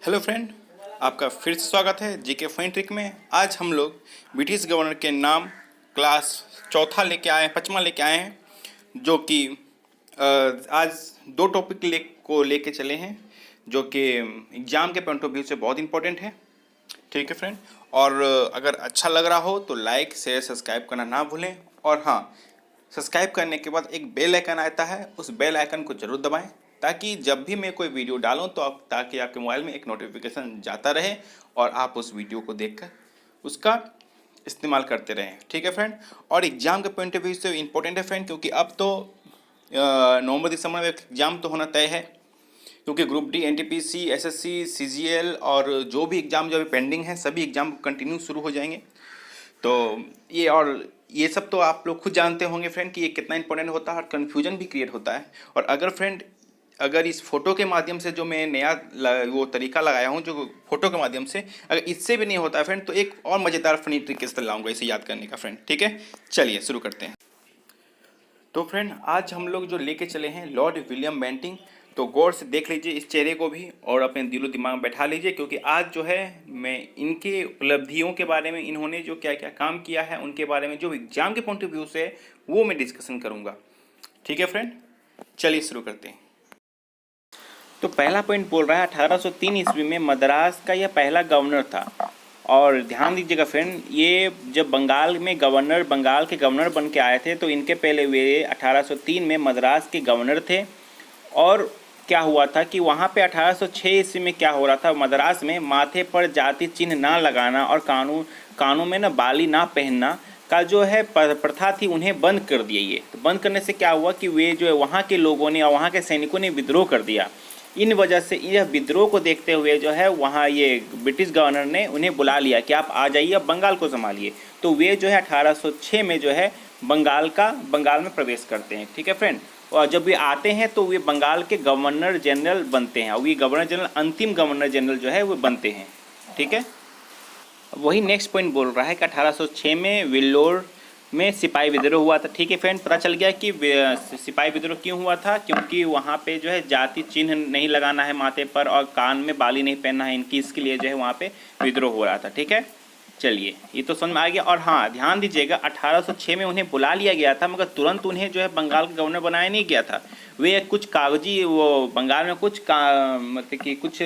Hello friend, आपका फिर से स्वागत है जीके फाइन ट्रिक में। आज हम लोग ब्रिटिश गवर्नर के नाम क्लास चौथा लेके आए हैं, पचमा लेके आए हैं, जो कि आज दो टॉपिक लेके चले हैं जो कि एग्ज़ाम के पॉइंट ऑफ व्यू से बहुत इंपॉर्टेंट है। ठीक है फ्रेंड, और अगर अच्छा लग रहा हो तो लाइक शेयर सब्सक्राइब करना ना भूलें। और हाँ, सब्सक्राइब करने के बाद एक बेल आइकन आता है, उस बेल आइकन को जरूर दबाएं ताकि जब भी मैं कोई वीडियो डालूं तो ताकि आपके मोबाइल में एक नोटिफिकेशन जाता रहे और आप उस वीडियो को देखकर उसका इस्तेमाल करते रहें। ठीक है फ्रेंड, और एग्ज़ाम के पॉइंट ऑफ व्यू से इम्पोर्टेंट है फ्रेंड, क्योंकि अब तो नवंबर दिसंबर में एग्ज़ाम तो होना तय है, क्योंकि group D, NTPC, SSC, CGL और जो भी एग्ज़ाम जो अभी पेंडिंग है सभी एग्ज़ाम कंटिन्यू शुरू हो जाएंगे। तो ये सब तो आप लोग खुद जानते होंगे फ्रेंड कि ये कितना इंपॉर्टेंट होता है और कन्फ्यूजन भी क्रिएट होता है। और अगर इस फोटो के माध्यम से जो मैं नया वो तरीका लगाया हूँ, जो फोटो के माध्यम से, अगर इससे भी नहीं होता है फ्रेंड, तो एक और मज़ेदार फनी ट्रिक इस तरह लाऊंगा इसे याद करने का फ्रेंड। ठीक है, चलिए शुरू करते हैं। तो फ्रेंड, आज हम लोग जो लेके चले हैं लॉर्ड विलियम बेंटिंग। तो गौर से देख लीजिए इस चेहरे को भी और अपने दिलो दिमाग में बैठा लीजिए, क्योंकि आज जो है मैं इनके उपलब्धियों के बारे में, इन्होंने जो क्या क्या काम किया है उनके बारे में, जो एग्जाम के पॉइंट ऑफ व्यू से वो मैं डिस्कशन करूँगा। ठीक है फ्रेंड, चलिए शुरू करते हैं। तो पहला पॉइंट बोल रहा है 1803 ईस्वी में मद्रास का यह पहला गवर्नर था। और ध्यान दीजिएगा फ्रेंड, ये जब बंगाल के गवर्नर बन के आए थे तो इनके पहले वे 1803 में मद्रास के गवर्नर थे। और क्या हुआ था कि वहाँ पे 1806 ईस्वी में क्या हो रहा था, मद्रास में माथे पर जाति चिन्ह ना लगाना और कानून में ना बाली ना पहनना का जो है प्रथा थी, उन्हें बंद कर दिया। ये तो बंद करने से क्या हुआ कि वे जो है वहाँ के लोगों ने और वहाँ के सैनिकों ने विद्रोह कर दिया। इन वजह से यह विद्रोह को देखते हुए जो है वहाँ ये ब्रिटिश गवर्नर ने उन्हें बुला लिया कि आप आ जाइए, अब बंगाल को संभालिए। तो वे जो है 1806 में जो है बंगाल में प्रवेश करते हैं। ठीक है फ्रेंड, और जब वे आते हैं तो वे बंगाल के गवर्नर जनरल बनते हैं, और ये गवर्नर जनरल अंतिम गवर्नर जनरल जो है वो बनते हैं। ठीक है, वही नेक्स्ट पॉइंट बोल रहा है कि 1806 में वेल्लोर में सिपाही विद्रोह हुआ था। ठीक है फ्रेंड, पता चल गया कि सिपाही विद्रोह क्यों हुआ था, क्योंकि वहाँ पे जो है जाति चिन्ह नहीं लगाना है माथे पर और कान में बाली नहीं पहनना है इनकी, इसके लिए जो है वहाँ पे विद्रोह हो रहा था। ठीक है, चलिए ये तो समझ में आ गया। और हाँ, ध्यान दीजिएगा 1806 में उन्हें बुला लिया गया था, मगर तुरंत उन्हें जो है बंगाल का गवर्नर बनाया नहीं गया था। वे कुछ कागजी वो बंगाल में मतलब कि कुछ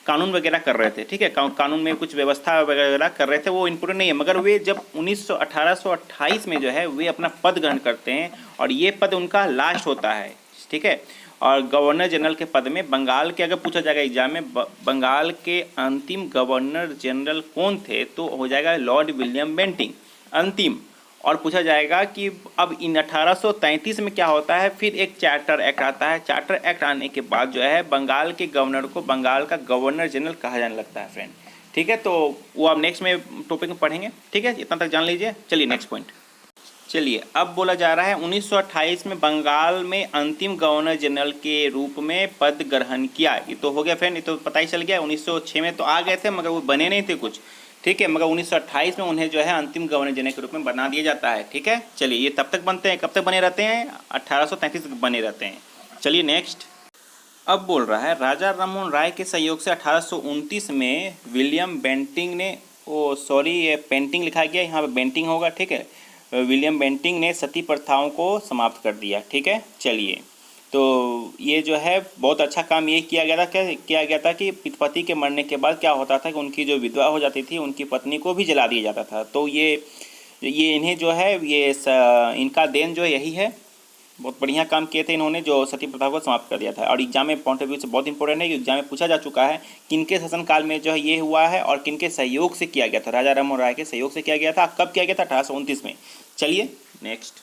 कानून वगैरह कर रहे थे। ठीक है, कानून में कुछ व्यवस्था वगैरह कर रहे थे, वो इम्पोर्टेंट नहीं है। मगर वे जब 1828 में जो है वे अपना पद ग्रहण करते हैं और ये पद उनका लास्ट होता है। ठीक है, और गवर्नर जनरल के पद में बंगाल के, अगर पूछा जाएगा एग्जाम में बंगाल के अंतिम गवर्नर जनरल कौन थे, तो हो जाएगा लॉर्ड विलियम बेंटिंग अंतिम। और पूछा जाएगा कि अब इन 1833 में क्या होता है, फिर एक चार्टर एक्ट आता है। चार्टर एक्ट आने के बाद जो है बंगाल के गवर्नर को बंगाल का गवर्नर जनरल कहा जाने लगता है फ्रेंड। ठीक है, तो वो आप नेक्स्ट में टॉपिक में पढ़ेंगे। ठीक है, इतना तक जान लीजिए। चलिए नेक्स्ट पॉइंट। चलिए, अब बोला जा रहा है 1928 में बंगाल में अंतिम गवर्नर जनरल के रूप में पद ग्रहण किया। ये तो हो गया फ्रेंड, ये तो पता ही चल गया। 1906 में तो आ गए थे मगर वो बने नहीं थे कुछ। ठीक है, मगर 1928 में उन्हें जो है अंतिम गवर्नर जनरल के रूप में बना दिया जाता है। ठीक है, चलिए ये तब तक बनते हैं, कब तक बने रहते हैं, 1833 तक बने रहते हैं। चलिए नेक्स्ट। अब बोल रहा है राजा राममोहन राय के सहयोग से 1829 में विलियम बेंटिंग ने, ओ सॉरी ये पेंटिंग लिखा गया, यहाँ पे बेंटिंग होगा। ठीक है, विलियम बेंटिंग ने सती प्रथाओं को समाप्त कर दिया। ठीक है, चलिए तो ये जो है बहुत अच्छा काम ये किया गया था। क्या किया गया था कि पति के मरने के बाद क्या होता था कि उनकी जो विधवा हो जाती थी उनकी पत्नी को भी जला दिया जाता था। तो ये इन्हें जो है इनका देन जो यही है। बहुत बढ़िया काम किए थे इन्होंने, जो सती प्रथा को समाप्त कर दिया था। और एग्जाम में पॉइंट ऑफ व्यू से बहुत इंपॉर्टेंट है कि एग्जाम में पूछा जा चुका है किनके शासनकाल में जो है ये हुआ है और किनके सहयोग से किया गया था। राजा राममोहन राय के सहयोग से किया गया था। कब किया गया था? 1829 में। चलिए नेक्स्ट।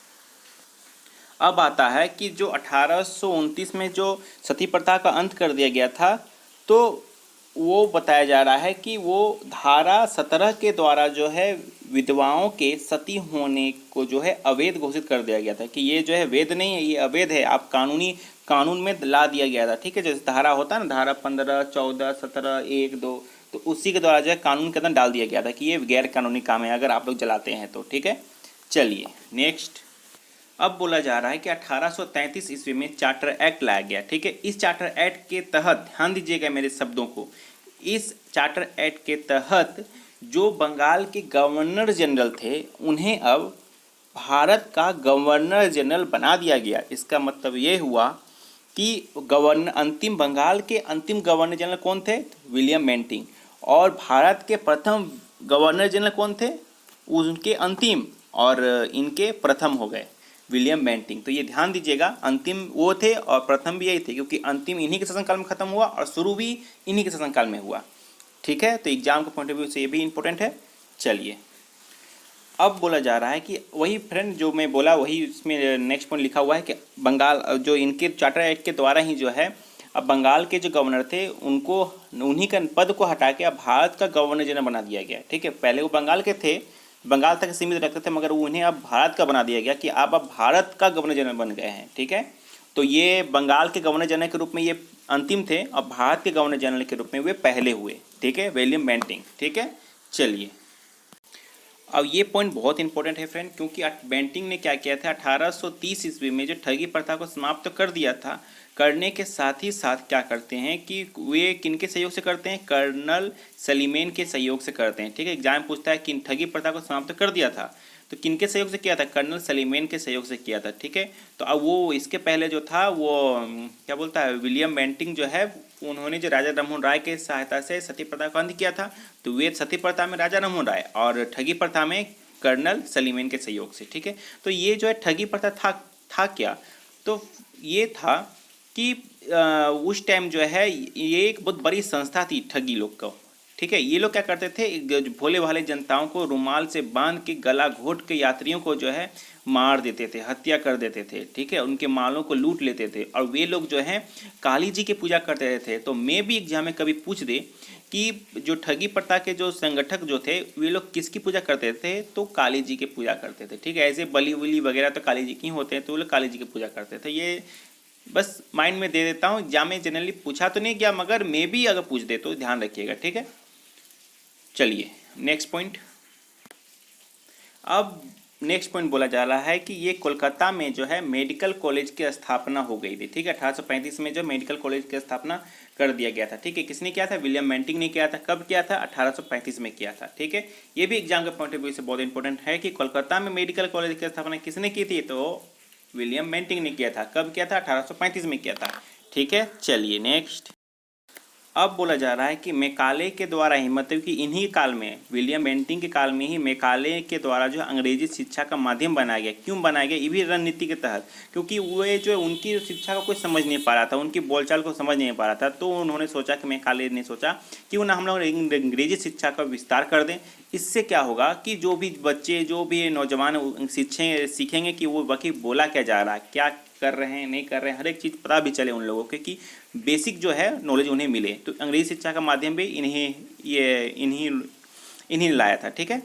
अब आता है कि जो 1829 में जो सती प्रथा का अंत कर दिया गया था, तो वो बताया जा रहा है कि वो धारा 17 के द्वारा जो है विधवाओं के सती होने को जो है अवैध घोषित कर दिया गया था कि ये जो है वैध नहीं है, ये अवैध है, आप कानून में ला दिया गया था। ठीक है, जैसे धारा होता है ना, धारा 15, 14, 17, 1, 2, तो उसी के द्वारा जो है कानून के अंदर डाल दिया गया था कि ये गैर कानूनी काम है अगर आप लोग जलाते हैं तो। ठीक है, चलिए नेक्स्ट। अब बोला जा रहा है कि 1833 ईस्वी में चार्टर एक्ट लाया गया। ठीक है, इस चार्टर एक्ट के तहत ध्यान दीजिएगा मेरे शब्दों को, इस चार्टर एक्ट के तहत जो बंगाल के गवर्नर जनरल थे उन्हें अब भारत का गवर्नर जनरल बना दिया गया। इसका मतलब ये हुआ कि अंतिम बंगाल के अंतिम गवर्नर जनरल कौन थे? William Bentinck. और भारत के प्रथम गवर्नर जनरल कौन थे? उनके अंतिम और इनके प्रथम हो गए विलियम बेंटिंक। तो ये ध्यान दीजिएगा, अंतिम वो थे और प्रथम भी यही थे, क्योंकि अंतिम इन्हीं के शासनकाल में खत्म हुआ और शुरू भी इन्हीं के शासनकाल में हुआ। ठीक है, तो एग्जाम के पॉइंट ऑफ व्यू से ये भी इंपॉर्टेंट है। चलिए, अब बोला जा रहा है कि वही फ्रेंड जो मैं बोला वही इसमें नेक्स्ट पॉइंट लिखा हुआ है कि बंगाल जो इनके चार्टर एक्ट के द्वारा ही जो है अब बंगाल के जो गवर्नर थे उनको उन्हीं का पद को हटा के अब भारत का गवर्नर जनरल बना दिया गया। ठीक है, पहले वो बंगाल के थे, बंगाल तक सीमित रखते थे, मगर उन्हें अब भारत का बना दिया गया कि आप अब भारत का गवर्नर जनरल बन गए हैं। ठीक है, तो ये बंगाल के गवर्नर जनरल के रूप में ये अंतिम थे और भारत के गवर्नर जनरल के रूप में वे पहले हुए। ठीक है, विलियम बेंटिंक। ठीक है, चलिए, अब ये पॉइंट बहुत इंपॉर्टेंट है फ्रेंड, क्योंकि बेंटिंक ने क्या किया था, 1830 ईस्वी में जो ठगी प्रथा को समाप्त तो कर दिया था, करने के साथ ही साथ क्या करते हैं कि वे किनके सहयोग से करते हैं? कर्नल सलीमेन के सहयोग से करते हैं। ठीक है, एग्जाम पूछता है कि ठगी प्रथा को समाप्त कर दिया था तो किनके सहयोग से किया था? कर्नल सलीमेन के सहयोग से किया था। ठीक है, तो अब वो इसके पहले जो था वो क्या बोलता है, विलियम बेंटिंक जो है उन्होंने जो राजा राममोहन राय के सहायता से सती प्रथा को अंत किया था, तो वे सती प्रथा में राजा राममोहन राय और ठगी प्रथा में कर्नल सलीमेन के सहयोग से। ठीक है, तो ये जो है ठगी प्रथा था क्या? तो ये था कि उस टाइम जो है ये एक बहुत बड़ी संस्था थी ठगी लोग को। ठीक है, ये लोग क्या करते थे, भोले भाले जनताओं को रुमाल से बांध के गला घोट के यात्रियों को जो है मार देते थे, हत्या कर देते थे। ठीक है, उनके मालों को लूट लेते थे और वे लोग जो है काली जी की पूजा करते थे। तो मैं भी एग्जाम में कभी पूछ दे कि जो ठगी प्रथा के जो संगठक जो थे वे लोग किसकी पूजा करते थे, तो काली जी की पूजा करते थे। ठीक है, ऐसे बली उली वगैरह तो काली जी की होते हैं, तो वो लोग काली जी की पूजा करते थे। ये बस माइंड में दे देता हूँ, एग्जाम में जनरली पूछा तो नहीं गया, मगर मैं भी अगर पूछ दे तो ध्यान रखिएगा। ठीक है, चलिए नेक्स्ट पॉइंट। अब नेक्स्ट पॉइंट बोला जा रहा है कि ये कोलकाता में जो है मेडिकल कॉलेज की स्थापना हो गई थी। ठीक है, 1835 में जो मेडिकल कॉलेज की स्थापना कर दिया गया था। ठीक है, किसने किया था? विलियम बेंटिंक ने किया था। कब किया था? 1835 में किया था। ठीक है, ये भी एग्जाम के पॉइंट ऑफ व्यू से बहुत इंपॉर्टेंट है कि कोलकाता में मेडिकल कॉलेज की स्थापना किसने की थी? तो विलियम बेंटिंक ने किया था। कब किया था? 1835 में किया था। ठीक है, चलिए नेक्स्ट। अब बोला जा रहा है कि मैकाले के द्वारा ही, मतलब कि इन्हीं काल में, विलियम बेंटिंक के काल में ही मैकाले के द्वारा जो अंग्रेजी शिक्षा का माध्यम बनाया गया। क्यों बनाया गया? ये भी रणनीति के तहत, क्योंकि वे जो उनकी शिक्षा को कोई समझ नहीं पा रहा था, उनकी बोलचाल को समझ नहीं पा रहा था, तो उन्होंने सोचा कि मैकाले ने सोचा क्यों ना हम लोग अंग्रेजी शिक्षा का विस्तार कर दें। इससे क्या होगा कि जो भी बच्चे, जो भी नौजवान सीखेंगे कि वो वाकई बोला क्या जा रहा है, क्या कर रहे हैं, नहीं कर रहे हैं, हर एक चीज़ पता भी चले उन लोगों के, कि बेसिक जो है नॉलेज उन्हें मिले। तो अंग्रेजी शिक्षा का माध्यम भी इन्हीं लाया था। ठीक है,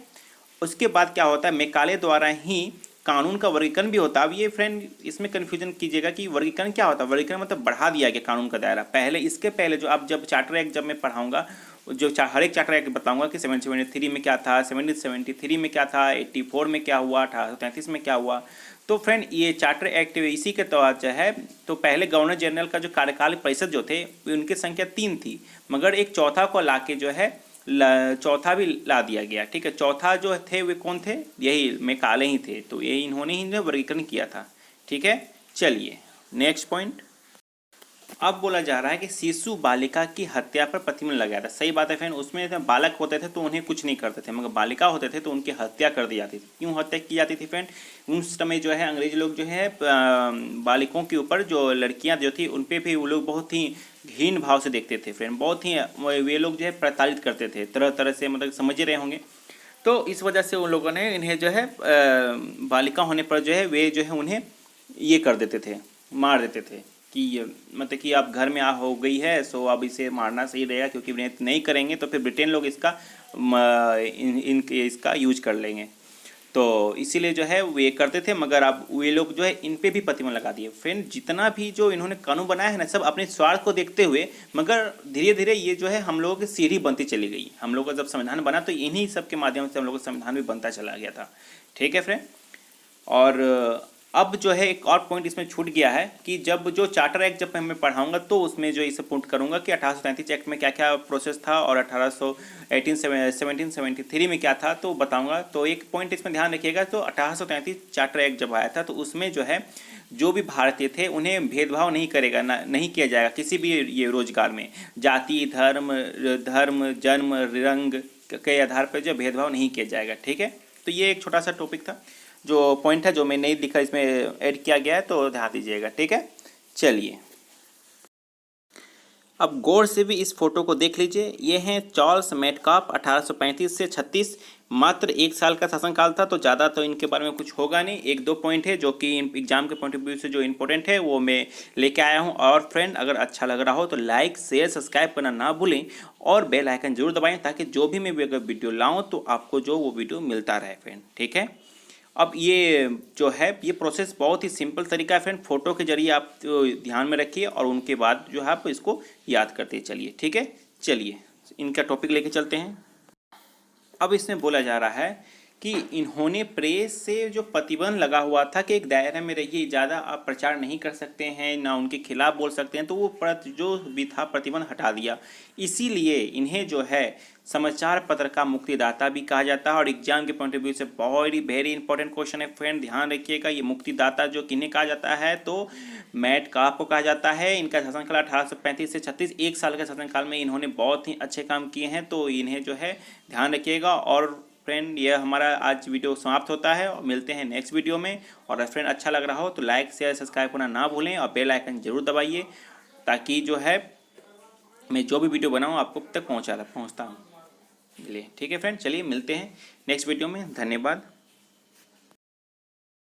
उसके बाद क्या होता है, मैकाले द्वारा ही कानून का वर्गीकरण भी होता है। अब ये फ्रेंड इसमें कन्फ्यूजन कीजिएगा कि वर्गीकरण क्या होता है। वर्गीकरण मतलब बढ़ा दिया गया कानून का दायरा। पहले, इसके पहले जो अब जब चार्टर एक्ट जब मैं पढ़ाऊँगा, जो हर एक चार्टर एक्ट बताऊंगा कि 1773 में क्या था, 1773 में क्या था, 84 में क्या हुआ, 1833 में क्या हुआ। तो फ्रेंड ये चार्टर एक्ट इसी के तहत जो है, तो पहले गवर्नर जनरल का जो कार्यकाल परिषद जो थे उनकी संख्या 3 थी, मगर एक चौथा को ला के जो है चौथा भी ला दिया गया। ठीक है, चौथा जो थे वे कौन थे? यही मैकाले ही थे। तो ये इन्होंने ही वर्गीकरण किया था। ठीक है, चलिए नेक्स्ट पॉइंट। अब बोला जा रहा है कि शिशु बालिका की हत्या पर प्रतिबंध लगाया था। सही बात है फ्रेंड, उसमें बालक होते थे तो उन्हें कुछ नहीं करते थे, मगर बालिका होते थे तो उनकी हत्या कर दी जाती थी। क्यों हत्या की जाती थी फ्रेंड? उस समय जो है अंग्रेज लोग जो है बालिकों के ऊपर, जो लड़कियां जो थी उन पर भी वो लोग बहुत ही हीन भाव से देखते थे फ्रेंड। बहुत ही वे लोग जो है प्रताड़ित करते थे तरह तरह से, मतलब समझ रहे होंगे। तो इस वजह से उन लोगों ने इन्हें जो है बालिका होने पर जो है वे जो है उन्हें ये कर देते थे, मार देते थे कि मतलब कि आप घर में हो गई है सो अब इसे मारना सही रहेगा, क्योंकि नहीं करेंगे तो फिर ब्रिटेन लोग इसका यूज कर लेंगे। तो इसीलिए जो है वे करते थे, मगर अब वे लोग जो है इन पे भी प्रतिबंध लगा दिए। फ्रेंड जितना भी जो इन्होंने कानून बनाया है ना, सब अपने स्वार्थ को देखते हुए, मगर धीरे धीरे ये जो है हम लोगों की सीढ़ी बनती चली गई। हम लोग का जब संविधान बना तो इन्हीं सब के माध्यम से हम लोग का संविधान भी बनता चला गया था। ठीक है फ्रेंड, और अब जो है एक और पॉइंट इसमें छूट गया है कि जब जो चार्टर एक्ट जब मैं पढ़ाऊंगा तो उसमें जो इसे पॉइंट करूंगा कि 1833 एक्ट में क्या क्या प्रोसेस था और 1773 में क्या था तो बताऊंगा। तो एक पॉइंट इसमें ध्यान रखिएगा, तो 1833 चार्टर एक्ट जब आया था तो उसमें जो है जो भी भारतीय थे उन्हें भेदभाव नहीं करेगा, नहीं किया जाएगा किसी भी ये रोजगार में, जाति धर्म जन्म रंग के आधार पर जो भेदभाव नहीं किया जाएगा। ठीक है, तो ये एक छोटा सा टॉपिक था, जो पॉइंट है जो मैं नहीं लिखा इसमें ऐड किया गया है, तो ध्यान दीजिएगा। ठीक है, चलिए अब गौर से भी इस फोटो को देख लीजिए। ये हैं चार्ल्स मेटकाफ, 1835 से 36, मात्र 1 साल का शासनकाल था, तो ज़्यादा तो इनके बारे में कुछ होगा नहीं। 1-2 पॉइंट है जो कि एग्जाम के पॉइंट ऑफ व्यू से जो इंपॉर्टेंट है वो मैं लेके आया हूँ। और फ्रेंड अगर अच्छा लग रहा हो तो लाइक शेयर सब्सक्राइब करना ना भूलें और बेल आइकन जरूर दबाएं, ताकि जो भी मैं अगर वीडियो लाऊँ तो आपको जो वो वीडियो मिलता रहे फ्रेंड। ठीक है, अब ये जो है ये प्रोसेस बहुत ही सिंपल तरीका है फ्रेंड, फोटो के जरिए आप ध्यान में रखिए और उनके बाद जो है आप इसको याद करते चलिए। ठीक है, चलिए इनका टॉपिक लेके चलते हैं। अब इसमें बोला जा रहा है कि इन्होंने प्रेस से जो प्रतिबंध लगा हुआ था कि एक दायरे में रहिए, ज़्यादा आप प्रचार नहीं कर सकते हैं ना उनके खिलाफ बोल सकते हैं, तो वो जो भी था प्रतिबंध हटा दिया। इसीलिए इन्हें जो है समाचार पत्र का मुक्तिदाता भी कहा जाता है। और एग्जाम के पॉइंट ऑफ व्यू से बहुत ही वेरी इंपॉर्टेंट क्वेश्चन है फ्रेंड, ध्यान रखिएगा। ये मुक्तिदाता जो किन्हें कहा जाता है तो मेटकाफ को कहा जाता है। इनका शासनकाल 1835 से 36, 1 साल के शासनकाल में इन्होंने बहुत ही अच्छे काम किए हैं, तो इन्हें जो है ध्यान रखिएगा। और फ्रेंड यह हमारा आज वीडियो समाप्त होता है और मिलते हैं नेक्स्ट वीडियो में। और फ्रेंड अच्छा लग रहा हो तो लाइक शेयर सब्सक्राइब करना ना भूलें और बेल आइकन जरूर दबाइए, ताकि जो है मैं जो भी वीडियो बनाऊँ आपको तक पहुँचता हूँ। चलिए ठीक है फ्रेंड, चलिए मिलते हैं नेक्स्ट वीडियो में। धन्यवाद।